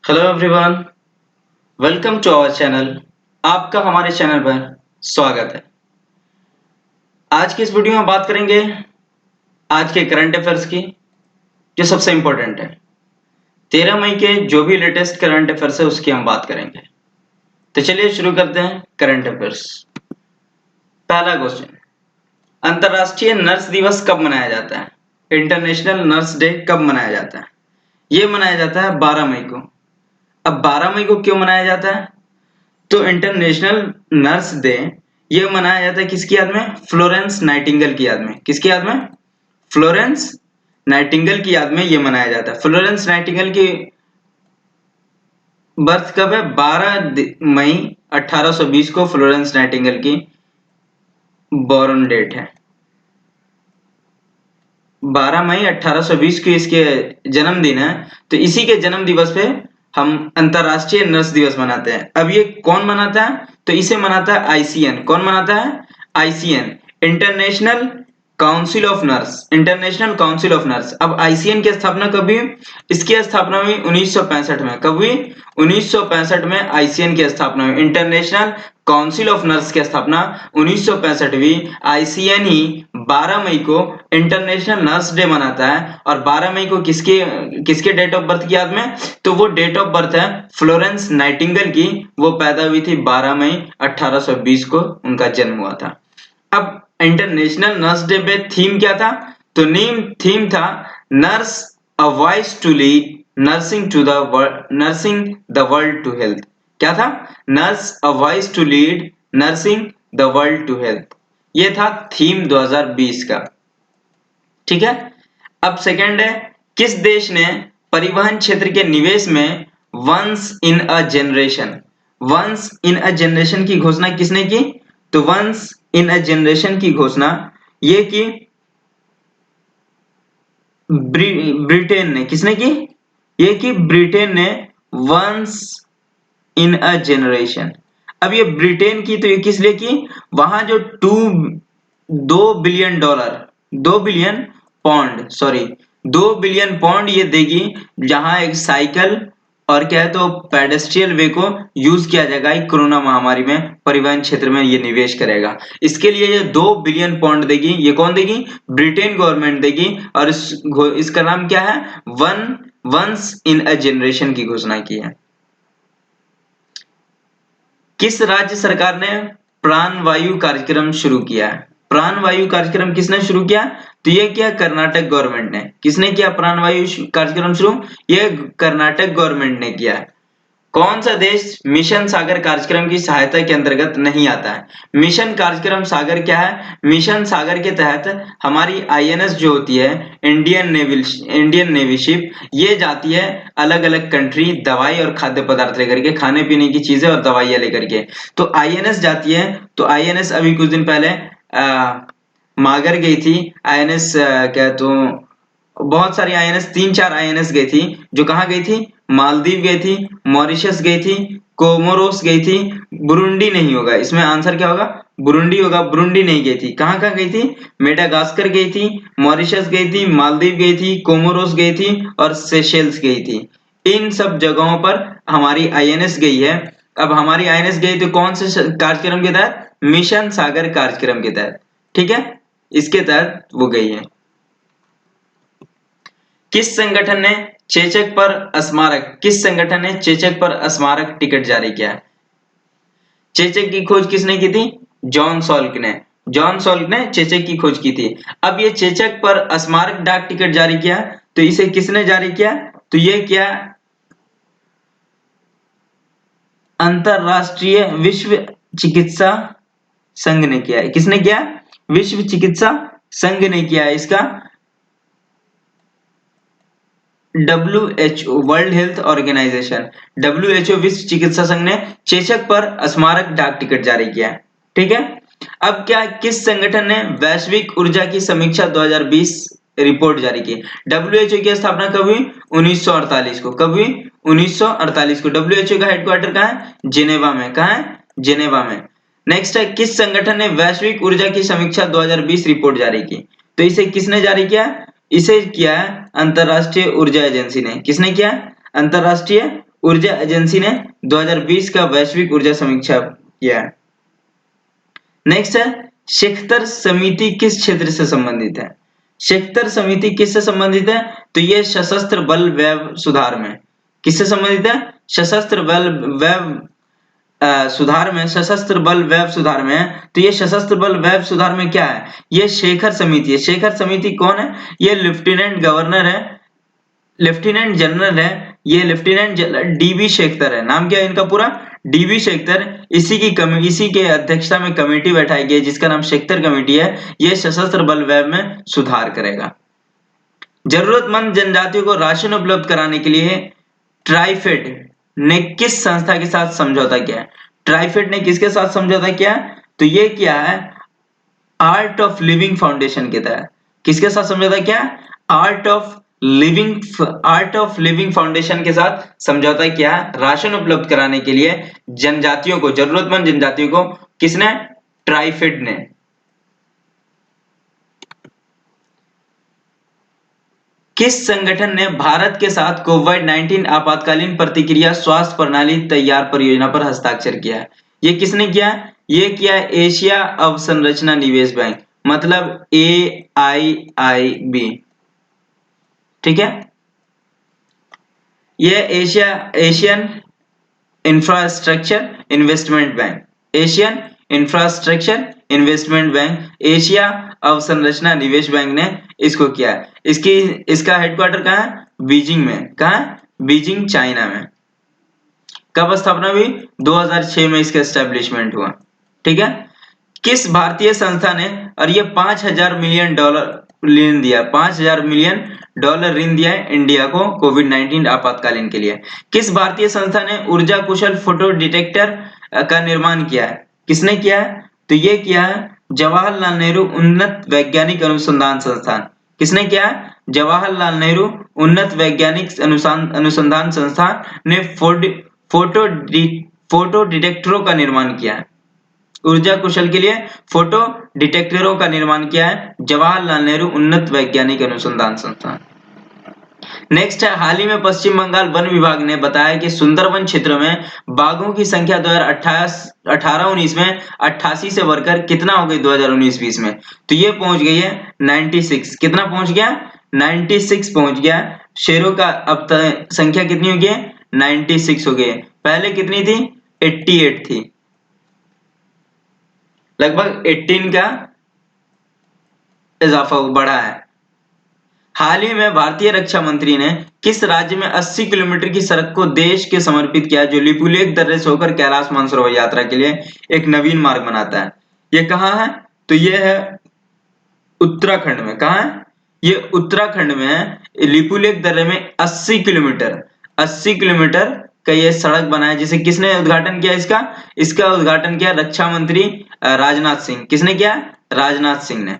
Hello everyone, welcome to our channel. आपका हमारे channel पर स्वागत है। आज की इस वीडियो में बात करेंगे आज के करंट अफेयर्स की, जो सबसे इम्पोर्टेंट है। 13 मई के जो भी लेटेस्ट करंट अफेयर्स है उसकी हम बात करेंगे। तो चलिए शुरू करते हैं करंट अफेयर्स। पहला क्वेश्चन, अंतर्राष्ट्रीय नर्स दिवस कब मनाया जाता है? इंटरनेशनल नर्स डे कब मनाया जाता है? ये मनाया जाता है 12 मई को। अब 12 मई को क्यों मनाया जाता है? तो इंटरनेशनल नर्स डे ये मनाया जाता है किसकी याद में? फ्लोरेंस नाइटिंगेल की याद में। किसकी याद में? फ्लोरेंस नाइटिंगेल की याद में ये मनाया जाता है। फ्लोरेंस नाइटिंगेल की बर्थ कब है? 12 मई 1820 को फ्लोरेंस नाइटिंगेल की बॉर्न डेट है। 12 मई 1820 की इसके जन्मदिन है। तो इसी के जन्म दिवस पे हम अंतरराष्ट्रीय नर्स दिवस मनाते हैं। अब ये कौन मनाता है? तो इसे मनाता है आईसीएन। कौन मनाता है? ICN, international council of nurse. International council of nurse. अब आईसीएन की स्थापना कब हुई? इसकी स्थापना हुई 1965 में। कब हुई? 1965 में आईसीएन की स्थापना हुई। इंटरनेशनल काउंसिल ऑफ नर्स की स्थापना 1965 हुई। आईसीएन ही 12 मई को इंटरनेशनल नर्स डे मनाता है। और 12 मई को किसके किसके डेट ऑफ बर्थ की याद में? तो वो डेट ऑफ बर्थ है फ्लोरेंस नाइटिंगेल की। वो पैदा हुई थी 12 मई 1820 को, उनका जन्म हुआ था। अब इंटरनेशनल नर्स डे पे थीम क्या था? तो थीम था nurse a voice to lead nursing the world to health. क्या था? Nurse a voice to lead nursing the world to health. ये था थीम 2020 का। ठीक है। अब सेकंड है, किस देश ने परिवहन क्षेत्र के निवेश में वंस इन अ जनरेशन की घोषणा किसने की? तो वंस इन अ जनरेशन की घोषणा ये की ब्रिटेन ने। किसने की? ये की ब्रिटेन ने वंस इन अ जनरेशन। अब ये ब्रिटेन की, तो ये किस लिए की? वहां जो 2 बिलियन पौंड ये देगी, जहां एक साइकिल और क्या है तो पेडेस्ट्रियल वे को यूज किया जाएगा। कोरोना महामारी में परिवहन क्षेत्र में ये निवेश करेगा। इसके लिए ये 2 बिलियन पौंड देगी। ये कौन देगी? ब्रिटेन गवर्नमेंट देगी। और इसका नाम क्या है? वंस इन अ जनरेशन की घोषणा की है। किस राज्य सरकार ने प्राणवायु कार्यक्रम शुरू किया है? प्राणवायु कार्यक्रम किसने शुरू किया? तो ये किया कर्नाटक गवर्नमेंट ने। किसने किया प्राणवायु कार्यक्रम शुरू? ये कर्नाटक गवर्नमेंट ने किया। कौन सा देश मिशन सागर कार्यक्रम की सहायता के अंतर्गत नहीं आता है? मिशन कार्यक्रम सागर क्या है? मिशन सागर के तहत हमारी आईएनएस जो होती है, इंडियन नेवी शिप, ये जाती है अलग अलग कंट्री दवाई और खाद्य पदार्थ लेकर के, खाने पीने की चीजें और दवाइयां लेकर के। तो आईएनएस जाती है। तो आईएनएस अभी कुछ दिन पहले मागर गई थी। आईएनएस क्या तो बहुत सारी आईएनएस, 3-4 आईएनएस गई थी। जो कहाँ गई थी? मालदीव गई थी, मॉरिशस गई थी, कोमोरोस गई थी। बुरुंडी नहीं होगा, इसमें आंसर क्या होगा? बुरुंडी होगा। बुरुंडी नहीं गई थी। कहाँ कहाँ गई थी? मेडागास्कर गई थी, मॉरिशस गई थी, मालदीव गई थी, कोमोरोस गई थी और सेशेल्स गई थी। इन सब जगहों पर हमारी आईएनएस गई है। अब हमारी आईएनएस गई तो कौन से कार्यक्रम के तहत? मिशन सागर कार्यक्रम के तहत। ठीक है, इसके तहत वो गई है। किस संगठन ने चेचक पर स्मारक टिकट जारी किया? चेचक की खोज किसने की थी? जॉन सॉल्क ने चेचक की खोज की थी। अब ये चेचक पर स्मारक डाक टिकट जारी किया, तो इसे किसने जारी किया? तो ये क्या अंतरराष्ट्रीय विश्व चिकित्सा संघ ने किया है। किसने किया? विश्व चिकित्सा संघ ने किया है इसका। WHO world health organisation, WHO विश्व चिकित्सा संघ ने चेचक पर स्मारक डाक टिकट जारी किया। ठीक है। अब क्या, किस संगठन ने वैश्विक ऊर्जा की समीक्षा 2020 रिपोर्ट जारी की? WHO की स्थापना कब हुई? 1948 को। कब हुई? 1948 को। WHO का हेडक्वार्टर कहाँ है? जिनेवा में। कहाँ है? जिनेवा में। नेक्स्ट है, किस संगठन ने वैश्विक ऊर्जा की समीक्षा 2020 रिपोर्ट जारी की? तो इसे किसने जारी किया? इसे किया अंतरराष्ट्रीय ऊर्जा एजेंसी ने। किसने किया? अंतरराष्ट्रीय ऊर्जा एजेंसी ने 2020 का वैश्विक ऊर्जा समीक्षा किया है। नेक्स्ट है शिखर समिति किस क्षेत्र से संबंधित है? शिखर समिति किससे संबंधित है? तो ये सशस्त्र बल व्यय सुधार में। किससे संबंधित है? सशस्त्र बल व्यय सुधार में, सशस्त्र बल व्यय सुधार में है। तो ये सशस्त्र बल व्यय सुधार में क्या है? ये शेखर समिति है। शेखर समिति कौन है? ये लेफ्टिनेंट गवर्नर है, लेफ्टिनेंट जनरल है, ये लेफ्टिनेंट जनरल डीबी शेखर है। नाम क्या है इनका पूरा? डीबी शेखर। इसी के अध्यक्षता में कमेटी बैठाई गई जिसका नाम शेखर कमेटी है। ये सशस्त्र बल व्यय में सुधार करेगा। जरूरतमंद जनजातियों को राशन उपलब्ध कराने के लिए ट्राइफेड ने किस संस्था के साथ समझौता किया है? ट्राइफेड ने किसके साथ समझौता किया? तो ये किया है आर्ट ऑफ लिविंग फाउंडेशन के तहत। किसके साथ समझौता किया? आर्ट ऑफ लिविंग फाउंडेशन के साथ समझौता किया राशन उपलब्ध कराने के लिए जनजातियों को, जरूरतमंद जनजातियों को। किसने? ट्राइफेड ने। किस संगठन ने भारत के साथ कोविड-19 आपातकालीन प्रतिक्रिया स्वास्थ्य प्रणाली तैयार परियोजना पर हस्ताक्षर किया है? ये किसने किया? ये किया एशिया अवसंरचना निवेश बैंक, मतलब AIIB। ठीक है, ये Asian infrastructure investment bank, Asian infrastructure investment bank, Asia अवसंरचना निवेश बैंक ने इसको किया है। इसका हेडक्वार्टर कहाँ है? बीजिंग में। कहाँ है? बीजिंग, चाइना में। कब स्थापना हुई? 2006 में इसका एस्टेब्लिशमेंट हुआ। ठीक है, किस भारतीय संस्था ने, और ये $5,000 मिलियन ऋण दिया, $5,000 मिलियन ऋण दिया है इंडिया को कोविड-19 आपातकालीन के लिए। किस भारतीय संस्था ने ऊर्जा कुशल फोटो डिटेक्टर का निर्माण किया है? किसने किया है? तो ये किया है जवाहरलाल नेहरू उन्नत वैज्ञानिक अनुसंधान संस्थान। किसने किया है? जवाहरलाल नेहरू उन्नत वैज्ञानिक अनुसंधान संस्थान ने फोटो डिटेक्टरों का निर्माण किया है। ऊर्जा कुशल के लिए फोटो डिटेक्टरों का निर्माण किया है जवाहरलाल नेहरू उन्नत वैज्ञानिक अनुसंधान संस्थान। नेक्स्ट है, हाल ही में पश्चिम बंगाल वन विभाग ने बताया कि सुंदरवन क्षेत्र में बाघों की संख्या 2018-19 में 88 से बढ़कर कितना हो गई 2019-20 में? तो ये पहुंच गई है 96। कितना पहुंच गया? 96 पहुंच गया। शेरों का अब संख्या कितनी हो गई है? 96 हो गई। पहले कितनी थी? 88 थी। लगभग 18 का इजाफा बढ़ा है। हाल ही में भारतीय रक्षा मंत्री ने किस राज्य में 80 किलोमीटर की सड़क को देश के समर्पित किया जो लिपुलेख दर्रे से होकर कैलाश मानसरोवर यात्रा के लिए एक नवीन मार्ग बनाता है? ये कहाँ है? तो ये है उत्तराखंड में। कहाँ है? ये उत्तराखंड में है। लिपुलेख दर्रे में 80 किलोमीटर का ये सड़क बना है जिसे किसने उद्घाटन किया? इसका उद्घाटन किया रक्षा मंत्री राजनाथ सिंह। किसने किया? राजनाथ सिंह ने।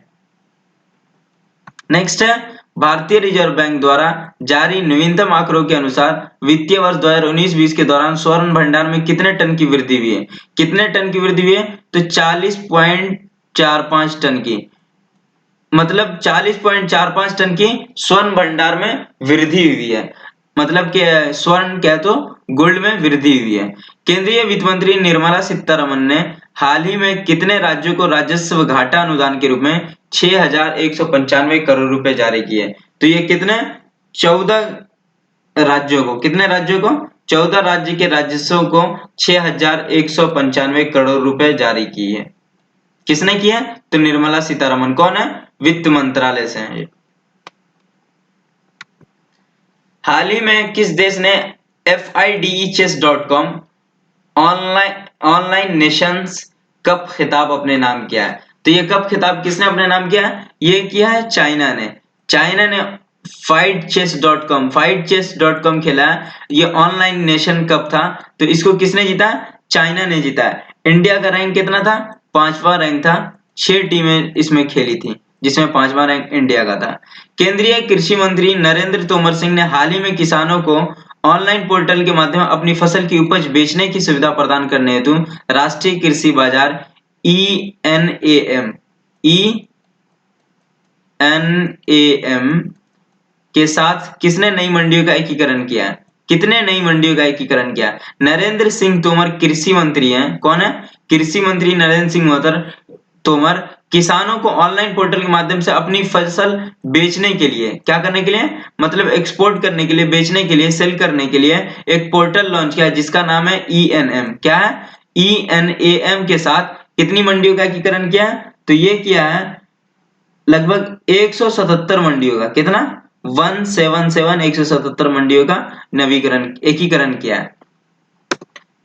नेक्स्ट है, भारतीय रिजर्व बैंक द्वारा जारी नवीनतम आंकड़ों के अनुसार वित्तीय वर्ष 2019-20 के दौरान स्वर्ण भंडार में कितने टन की वृद्धि हुई है? कितने टन की वृद्धि हुई है? तो 40.45 टन की, मतलब 40.45 टन की स्वर्ण भंडार में वृद्धि हुई है। मतलब कि स्वर्ण क्या तो गोल्ड में वृद्धि हुई है। केंद्रीय वित्त मंत्री निर्मला सीतारमण ने हाल ही में कितने राज्यों को राजस्व घाटा अनुदान के रूप में 6,195 करोड़ रुपए जारी किए? तो ये कितने? 14 राज्यों को। कितने राज्यों को? 14 राज्य के राजस्व को 6,195 करोड़ रुपए जारी किए है। किसने किया? तो निर्मला सीतारमण। कौन है? वित्त मंत्रालय से है। हाल ही में किस देश ने FIDE-Chess.com ऑनलाइन नेशंस कप खिताब अपने नाम किया है? तो ये कप खिताब किसने अपने नाम किया है? ये किया है चाइना ने। चाइना ने FIDE-Chess.com खेला है। ये ऑनलाइन नेशन कप था। तो इसको किसने जीता? चाइना ने जीता है। इंडिया का रैंक कितना था? 5वां रैंक था। 6 टीमें इसमें खेली थी जिसमें 5वां रैंक इंडिया का था। केंद्रीय कृषि मंत्री नरेंद्र तोमर सिंह ने हाल ही में किसानों को ऑनलाइन पोर्टल के माध्यम अपनी फसल की उपज बेचने की सुविधा प्रदान करने हेतु राष्ट्रीय कृषि बाजार ENAM के साथ किसने नई मंडियों का एकीकरण किया है? कितने नई मंडियों का एकीकरण किया? नरेंद्र सिंह तोमर कृषि मंत्री हैं। कौन है? कृषि मंत्री नरेंद्र सिंह तोमर किसानों को ऑनलाइन पोर्टल के माध्यम से अपनी फसल बेचने के लिए, क्या करने के लिए, मतलब एक्सपोर्ट करने के लिए, बेचने के लिए, सेल करने के लिए एक पोर्टल लॉन्च किया जिसका नाम है ENAM। क्या है? ENAM के साथ कितनी मंडियों का एकीकरण किया? तो ये किया है लगभग 177 मंडियों का। कितना? 177 177 मंडियों का नवीकरण एकीकरण किया है।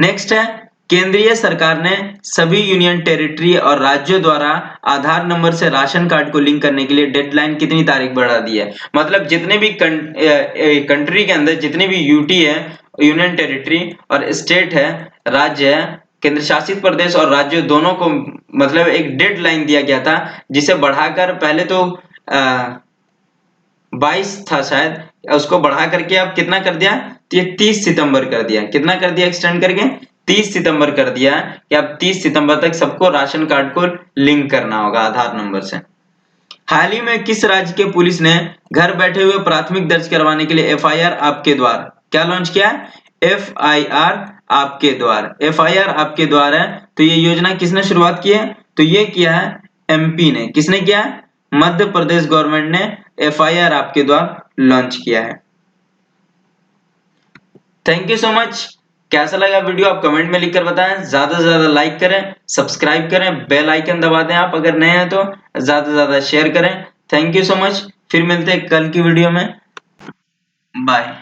नेक्स्ट है, केंद्रीय सरकार ने सभी यूनियन टेरिटरी और राज्यों द्वारा आधार नंबर से राशन कार्ड को लिंक करने के लिए डेडलाइन कितनी तारीख बढ़ा दी है? मतलब जितने भी कंट्री के अंदर जितने भी यूटी है, यूनियन टेरिटरी, और स्टेट है, राज्य है, केंद्र शासित प्रदेश और राज्यों दोनों को मतलब एक डेडलाइन दिया गया था, जिसे बढ़ाकर पहले तो 22 था शायद, उसको बढ़ा करके अब कितना कर दिया? तो ये 30 सितंबर कर दिया। कितना कर दिया एक्सटेंड करके? 30 सितंबर कर दिया कि अब 30 सितंबर तक सबको राशन कार्ड को लिंक करना होगा आधार नंबर से। हाल ही में किस राज्य के पुलिस ने घर बैठे हुए प्राथमिक दर्ज करवाने के लिए FIR आपके द्वार क्या लॉन्च किया है? FIR आपके द्वार। FIR आपके द्वार है, तो ये योजना किसने शुरुआत की है? तो ये किया है MP ने। किसने किया है? मध्य प्रदेश गवर्नमेंट ने FIR आपके द्वार लॉन्च किया है। Thank you so much. कैसा लगा वीडियो आप कमेंट में लिखकर बताएं। ज्यादा से ज्यादा लाइक करें, सब्सक्राइब करें, बेल आइकन दबा दें आप अगर नए हैं तो, ज्यादा से ज्यादा शेयर करें। Thank you so much. फिर मिलते हैं कल की वीडियो में। बाय।